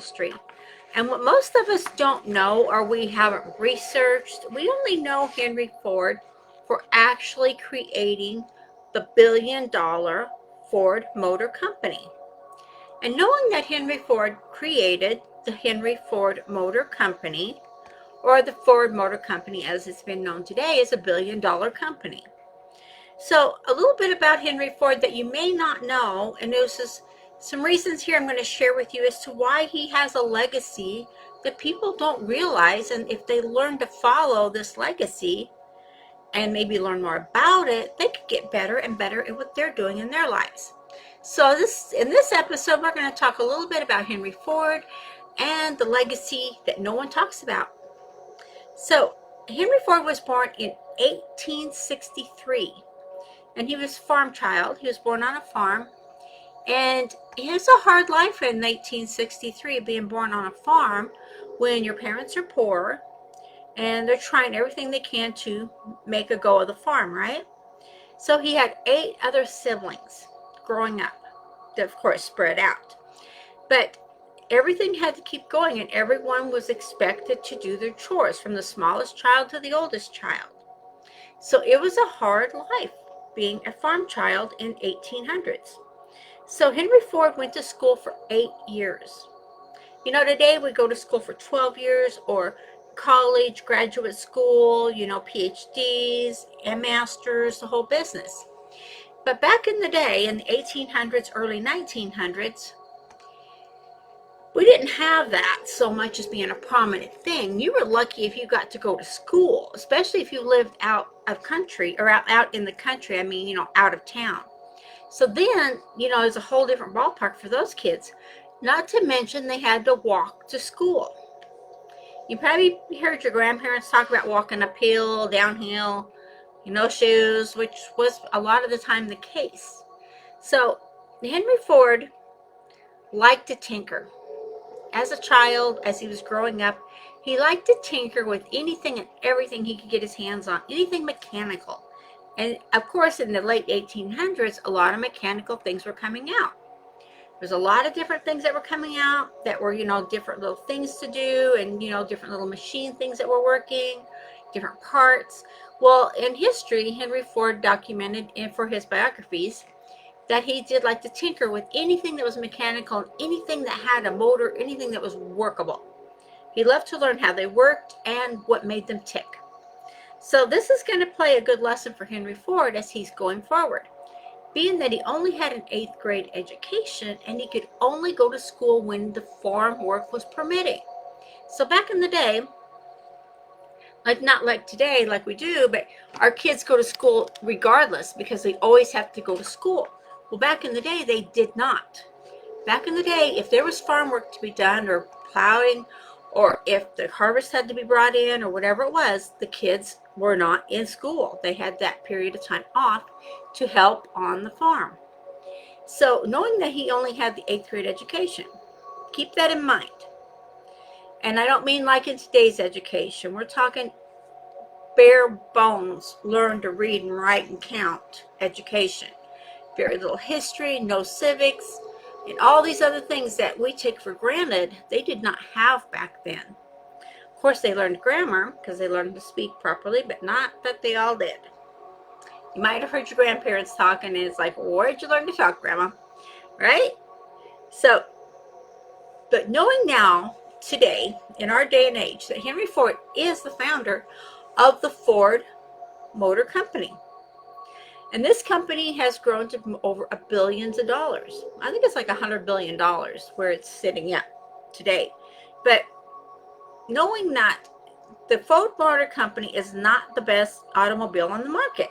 industry. And what most of us don't know, or we haven't researched, we only know Henry Ford for actually creating the billion-dollar Ford Motor Company. And knowing that Henry Ford created the Henry Ford Motor Company, or the Ford Motor Company as it's been known today, is a billion-dollar company. So a little bit about Henry Ford that you may not know, and this is some reasons here I'm going to share with you as to why he has a legacy that people don't realize, and if they learn to follow this legacy and maybe learn more about it, they could get better and better at what they're doing in their lives. So in this episode, we're going to talk a little bit about Henry Ford and the legacy that no one talks about. So Henry Ford was born in 1863. And he was a farm child. He was born on a farm. And it's a hard life in 1863, being born on a farm when your parents are poor and they're trying everything they can to make a go of the farm, right? So he had 8 other siblings growing up, that of course spread out. But everything had to keep going, and everyone was expected to do their chores, from the smallest child to the oldest child. So it was a hard life being a farm child in 1800s. So Henry Ford went to school for 8 years. You know, today we go to school for 12 years, or college, graduate school, PhDs and masters, the whole business. But back in the day, in the 1800s, early 1900s, we didn't have that so much as being a prominent thing. You were lucky if you got to go to school, especially if you lived out of country, or out in the country, out of town. So then, it's a whole different ballpark for those kids. Not to mention they had to walk to school. You probably heard your grandparents talk about walking uphill, downhill, shoes, which was a lot of the time the case. So Henry Ford liked to tinker. As a child, as he was growing up, he liked to tinker with anything and everything he could get his hands on, anything mechanical. And of course, in the late 1800s, a lot of mechanical things were coming out. There's a lot of different things that were coming out that were, different little things to do, and, different little machine things that were working, different parts. Well, in history, Henry Ford documented for his biographies that he did like to tinker with anything that was mechanical, anything that had a motor, anything that was workable. He loved to learn how they worked and what made them tick. So this is going to play a good lesson for Henry Ford as he's going forward, being that he only had an 8th grade education and he could only go to school when the farm work was permitting. So back in the day, not like today, like we do, but our kids go to school regardless because they always have to go to school. Well, back in the day, they did not. Back in the day, if there was farm work to be done, or plowing, or if the harvest had to be brought in, or whatever it was, the kids were not in school. They had that period of time off to help on the farm. So knowing that he only had the 8th grade education, keep that in mind. And I don't mean like in today's education. We're talking bare bones, learn to read and write and count education. Very little history, no civics, and all these other things that we take for granted, they did not have back then. Of course, they learned grammar because they learned to speak properly, but not that they all did. You might have heard your grandparents talking, and it's like, where'd you learn to talk, Grandma? Right? So, but knowing now, today, in our day and age, that Henry Ford is the founder of the Ford Motor Company. And this company has grown to over billions of dollars. I think it's like $100 billion where it's sitting at today. But knowing that the Ford Motor Company is not the best automobile on the market.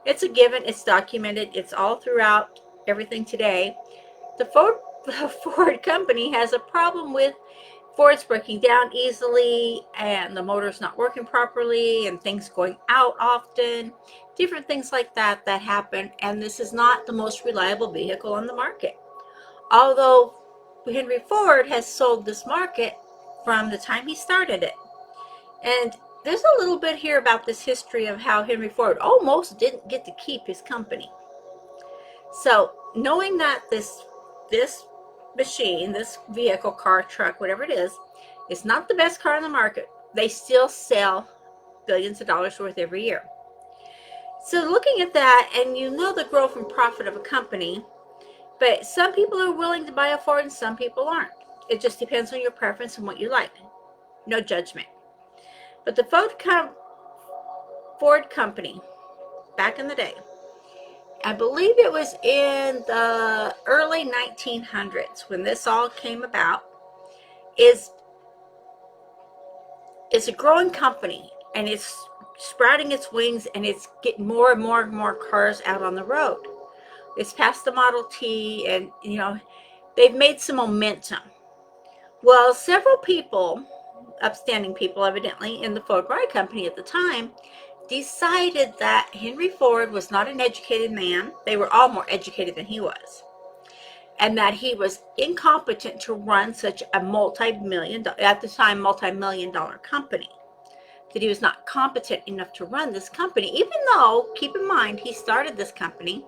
It's a given, it's documented, it's all throughout everything today. The Ford Company has a problem with Ford's breaking down easily, and the motor's not working properly, and things going out often, different things like that happen, and this is not the most reliable vehicle on the market. Although Henry Ford has sold this market from the time he started it. And there's a little bit here about this history of how Henry Ford almost didn't get to keep his company. So knowing that this machine, this vehicle, car, truck, whatever it is not the best car on the market, they still sell billions of dollars worth every year. So looking at that, and you know the growth and profit of a company, but some people are willing to buy a Ford and some people aren't. It just depends on your preference and what you like. No judgment. But the Ford company, back in the day, I believe it was in the early 1900s when this all came about, is a growing company, and it's sprouting its wings, and it's getting more and more and more cars out on the road. It's past the Model T, and they've made some momentum. Well, several people, upstanding people evidently, in the Ford Motor Company at the time, decided that Henry Ford was not an educated man. They were all more educated than he was. And that he was incompetent to run such a at the time, multi-million dollar company. That he was not competent enough to run this company, even though, keep in mind, he started this company.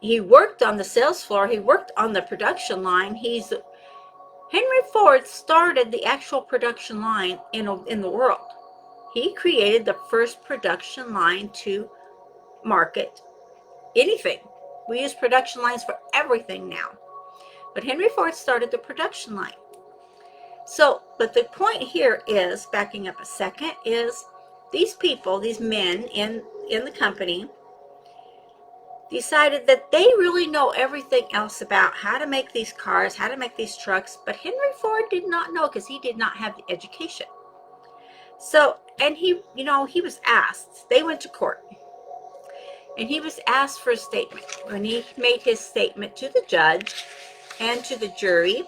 He worked on the sales floor. He worked on the production line. Henry Ford started the actual production line in the world. He created the first production line to market anything. We use production lines for everything now. But Henry Ford started the production line. So, but the point here is, backing up a second, is these people, these men in the company, decided that they really know everything else about how to make these cars, how to make these trucks, but Henry Ford did not know because he did not have the education. So, and he was asked, they went to court, and he was asked for a statement. When he made his statement to the judge and to the jury,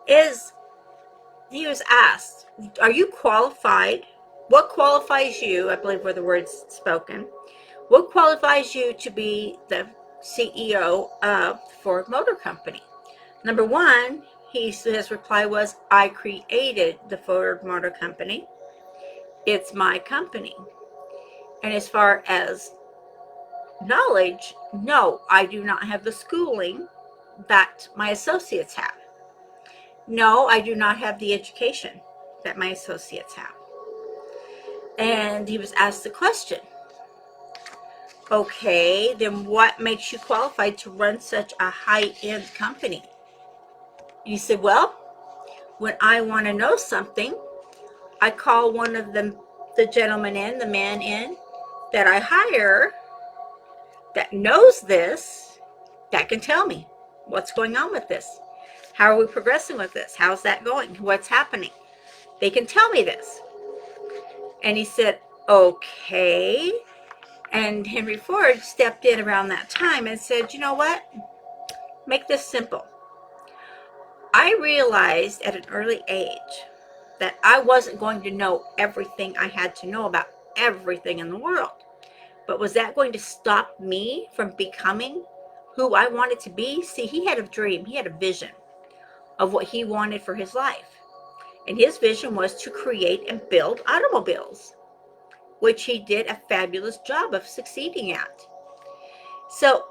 he was asked, are you qualified? What qualifies you, I believe were the words spoken, what qualifies you to be the CEO of Ford Motor Company? Number one, his reply was, I created the Ford Motor Company. It's my company. And as far as knowledge, no, I do not have the schooling that my associates have. No, I do not have the education that my associates have. And he was asked the question, okay, then what makes you qualified to run such a high-end company? And he said, well, when I want to know something, I call one of the gentlemen in, the man in, that I hire, that knows this, that can tell me what's going on with this. How are we progressing with this? How's that going? What's happening? They can tell me this. And he said, okay. And Henry Ford stepped in around that time and said, you know what? Make this simple. I realized at an early age that I wasn't going to know everything I had to know about everything in the world. But was that going to stop me from becoming who I wanted to be? See, he had a dream. He had a vision of what he wanted for his life. And his vision was to create and build automobiles, which he did a fabulous job of succeeding at. So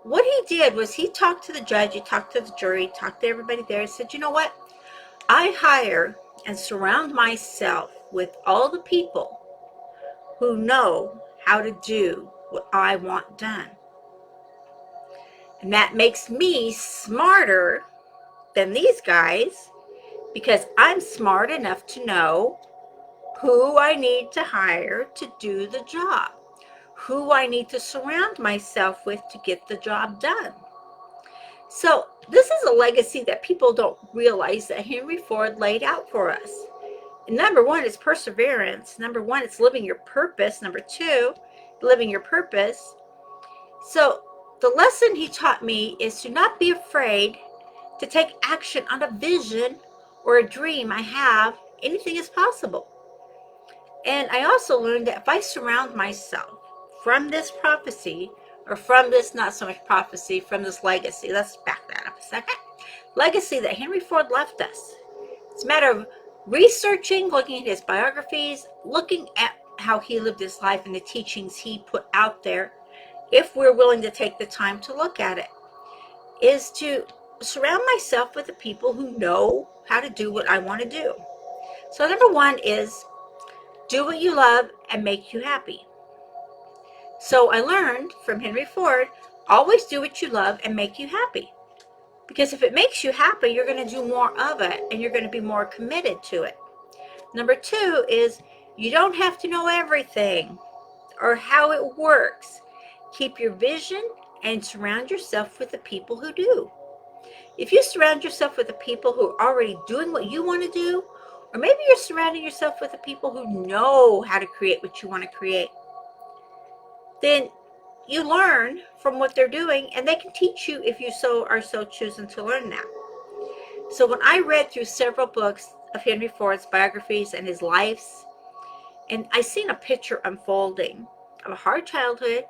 what he did was he talked to the judge, he talked to the jury, talked to everybody there, and said, you know what? I hire and surround myself with all the people who know how to do what I want done. And that makes me smarter than these guys, because I'm smart enough to know who I need to hire to do the job, who I need to surround myself with to get the job done. So this is a legacy that people don't realize that Henry Ford laid out for us. And number one is perseverance. Number one, it's living your purpose. Number two, living your purpose. So the lesson he taught me is to not be afraid to take action on a vision or a dream I have. Anything is possible. And I also learned that if I surround myself from this prophecy, or from this, not so much prophecy, from this legacy, let's back that up a second, legacy that Henry Ford left us. It's a matter of researching, looking at his biographies, looking at how he lived his life and the teachings he put out there, if we're willing to take the time to look at it. is to surround myself with the people who know how to do what I want to do. So number one is do what you love and make you happy. So I learned from Henry Ford, always do what you love and make you happy. Because if it makes you happy, you're going to do more of it and you're going to be more committed to it. Number two is you don't have to know everything or how it works. Keep your vision and surround yourself with the people who do. If you surround yourself with the people who are already doing what you want to do, or maybe you're surrounding yourself with the people who know how to create what you want to create, then you learn from what they're doing and they can teach you if you are so choosing to learn that. So when I read through several books of Henry Ford's biographies and his lives, and I seen a picture unfolding of a hard childhood,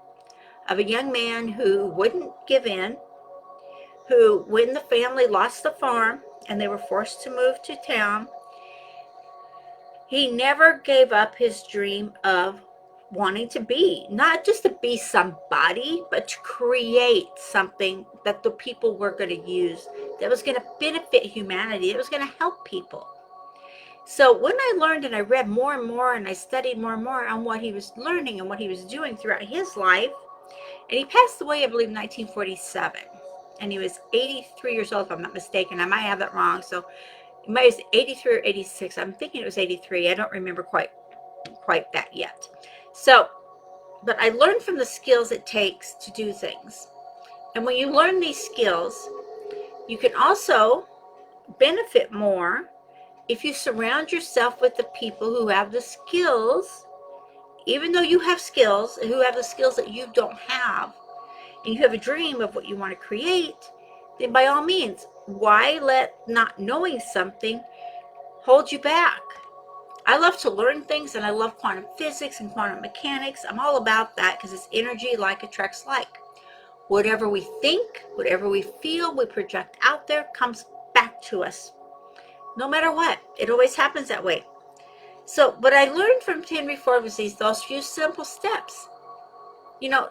of a young man who wouldn't give in, who, when the family lost the farm and they were forced to move to town, he never gave up his dream of wanting to be, not just to be somebody, but to create something that the people were going to use, that was going to benefit humanity, that was going to help people. So when I learned and I read more and more and I studied more and more on what he was learning and what he was doing throughout his life, and he passed away, I believe, in 1947. And he was 83 years old, if I'm not mistaken. I might have that wrong. So it might be 83 or 86. I'm thinking it was 83. I don't remember quite that yet. So, but I learned from the skills it takes to do things. And when you learn these skills, you can also benefit more if you surround yourself with the people who have the skills, even though you have skills, who have the skills that you don't have, and you have a dream of what you want to create, then by all means, why let not knowing something hold you back? I love to learn things, and I love quantum physics and quantum mechanics. I'm all about that because it's energy, like attracts like. Whatever we think, whatever we feel, we project out there comes back to us. No matter what, it always happens that way. So what I learned from Henry Ford was those few simple steps. You know,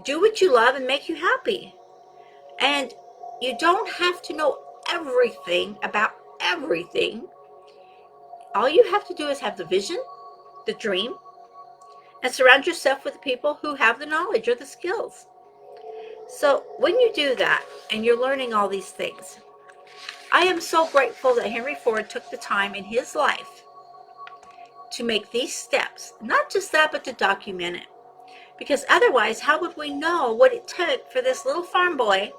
do what you love and make you happy. And you don't have to know everything about everything. All you have to do is have the vision, the dream, and surround yourself with people who have the knowledge or the skills. So when you do that and you're learning all these things, I am so grateful that Henry Ford took the time in his life to make these steps. Not just that, but to document it. Because otherwise, how would we know what it took for this little farm boy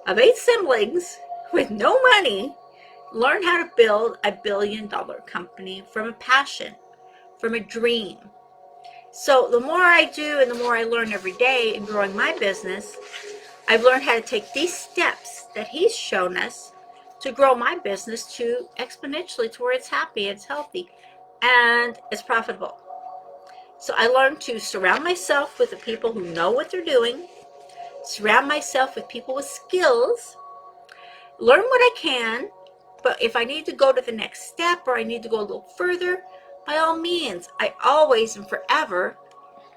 of 8 siblings with no money learn how to build a billion-dollar company from a passion, from a dream? So the more I do and the more I learn every day in growing my business, I've learned how to take these steps that he's shown us to grow my business to exponentially to where it's happy, it's healthy, and it's profitable. So I learned to surround myself with the people who know what they're doing, surround myself with people with skills, learn what I can, but if I need to go to the next step or I need to go a little further, by all means, I always and forever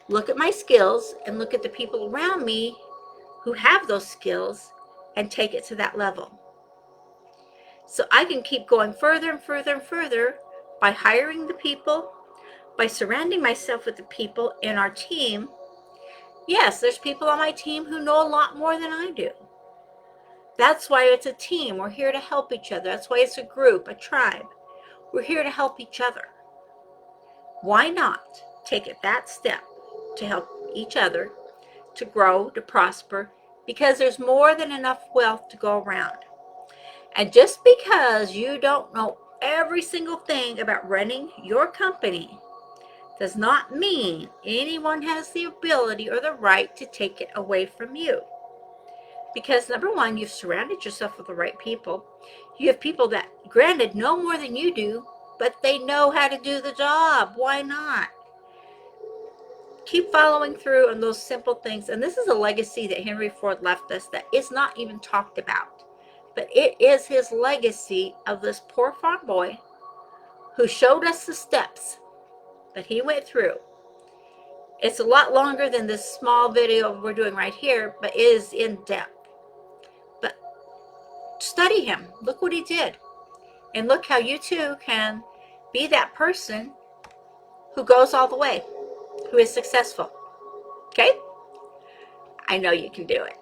look at my skills and look at the people around me who have those skills and take it to that level. So I can keep going further and further and further by hiring the people, by surrounding myself with the people in our team. Yes, there's people on my team who know a lot more than I do. That's why it's a team. We're here to help each other. That's why it's a group, a tribe. We're here to help each other. Why not take that step to help each other, to grow, to prosper, because there's more than enough wealth to go around. And just because you don't know every single thing about running your company does not mean anyone has the ability or the right to take it away from you. Because number one, you've surrounded yourself with the right people. You have people that, granted, know more than you do, but they know how to do the job. Why not? Keep following through on those simple things. And this is a legacy that Henry Ford left us that is not even talked about. But it is his legacy of this poor farm boy who showed us the steps that he went through. It's a lot longer than this small video we're doing right here, but it is in depth. study him. Look what he did. And look how you too can be that person who goes all the way, who is successful. Okay? I know you can do it.